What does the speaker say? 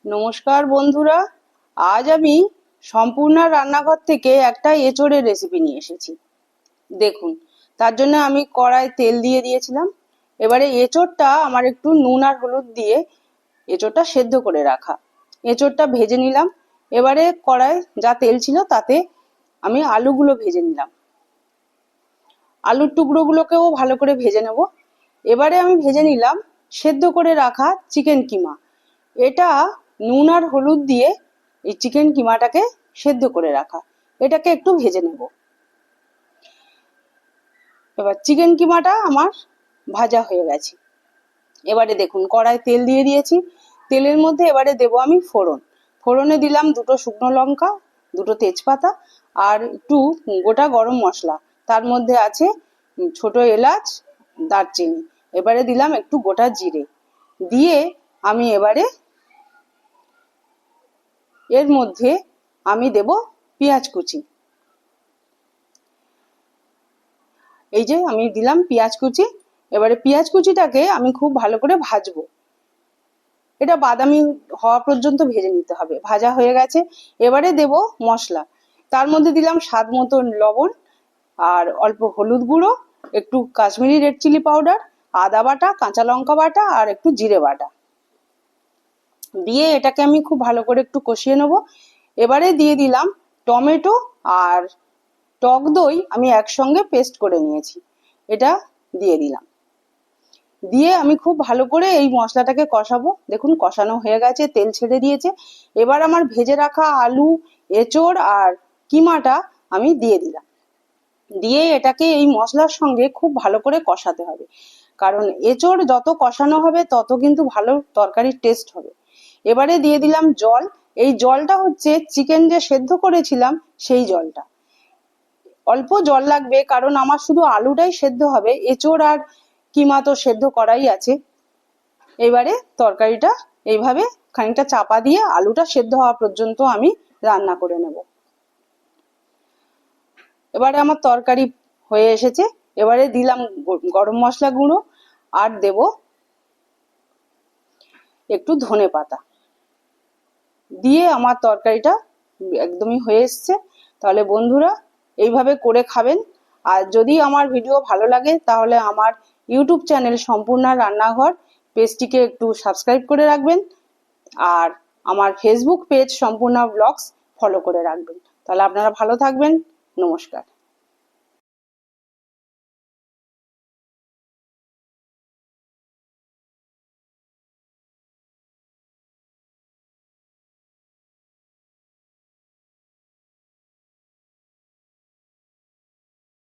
নমস্কার বন্ধুরা, আজ আমি সম্পূর্ণা রান্নাঘর থেকে একটা এঁচোড়ের রেসিপি নিয়ে এসেছি। দেখুন, তার জন্য আমি কড়ায় তেল দিয়ে দিয়েছিলাম। এবারে এঁচোড়টা আমার একটু নুন আর হলুদ দিয়ে এঁচোড়টা সেদ্ধ করে রাখা। এঁচোড়টা ভেজে নিলাম। এবারে কড়ায় যা তেল ছিল তাতে আমি আলুগুলো ভেজে নিলাম। আলুর টুকরোগুলোকেও ভালো করে ভেজে নেব। এবারে আমি ভেজে নিলাম সেদ্ধ করে রাখা চিকেন কিমা। এটা নুন আর হলুদ দিয়ে এই চিকেন কিমাটাকে সেদ্ধ করে রাখা, এটাকে একটু ভেজে নেব। এবার চিকেন কিমাটা আমার ভাজা হয়ে গেছে। এবারে দেখুন কড়াই তেল দিয়ে দিয়েছি। তেলের মধ্যে এবারে দেব আমি ফোড়ন। ফোড়নে দিলাম দুটো শুকনো লঙ্কা, দুটো তেজপাতা আর একটু গোটা গরম মশলা। তার মধ্যে আছে ছোট এলাচ, দারচিনি। এবারে দিলাম একটু গোটা জিরে দিয়ে আমি এবারে এর মধ্যে আমি দেব পেঁয়াজ কুচি। এই যে আমি দিলাম পেঁয়াজ কুচি। এবারে পেঁয়াজ কুচিটাকে আমি খুব ভালো করে ভাজবো। এটা বাদামি হওয়া পর্যন্ত ভেজে নিতে হবে। ভাজা হয়ে গেছে। এবারে দেব মশলা। তার মধ্যে দিলাম স্বাদ মতো লবণ আর অল্প হলুদ গুঁড়ো, একটু কাশ্মীরি রেড চিলি পাউডার, আদা বাটা, কাঁচা লঙ্কা বাটা আর একটু জিরে বাটা দিয়ে এটাকে আমি খুব ভালো করে একটু কষিয়ে নেব। এবারে দিয়ে দিলাম টমেটো আর টক দই আমি একসঙ্গে পেস্ট করে নিয়েছি, এটা দিয়ে দিলাম। দিয়ে আমি খুব ভালো করে এই মশলাটাকে কষাবো। দেখুন কষানো হয়ে গেছে, তেল ছেড়ে দিয়েছে। এবার আমার ভেজে রাখা আলু, এঁচোড় আর কিমাটা আমি দিয়ে দিলাম। দিয়ে এটাকে এই মশলার সঙ্গে খুব ভালো করে কষাতে হবে, কারণ এঁচোড় যত কষানো হবে তত কিন্তু ভালো তরকারির টেস্ট হবে। এবারে দিয়ে দিলাম জল। এই জলটা হচ্ছে চিকেন যে সেদ্ধ করেছিলাম সেই জলটা। অল্প জল লাগবে, কারণ আমার শুধু আলুটাই সেদ্ধ হবে, এঁচোড় আর কিমা তো সেদ্ধ করাই আছে। এবারে তরকারিটা এইভাবে খানিকটা চাপা দিয়ে আলুটা সেদ্ধ হওয়া পর্যন্ত আমি রান্না করে নেব। এবারে আমার তরকারি হয়ে এসেছে। এবারে দিলাম গরম মশলা গুঁড়ো আর দেব একটু ধনে পাতা দিয়ে আমার তরকারিটা একদমই হয়ে এসছে। তাহলে বন্ধুরা এইভাবে করে খাবেন। আর যদি আমার ভিডিও ভালো লাগে তাহলে আমার ইউটিউব চ্যানেল সম্পূর্ণা রান্নাঘর পেজটিকে একটু সাবস্ক্রাইব করে রাখবেন আর আমার Facebook page Sampurna blogs follow করে রাখবেন। তাহলে আপনারা ভালো থাকবেন। নমস্কার।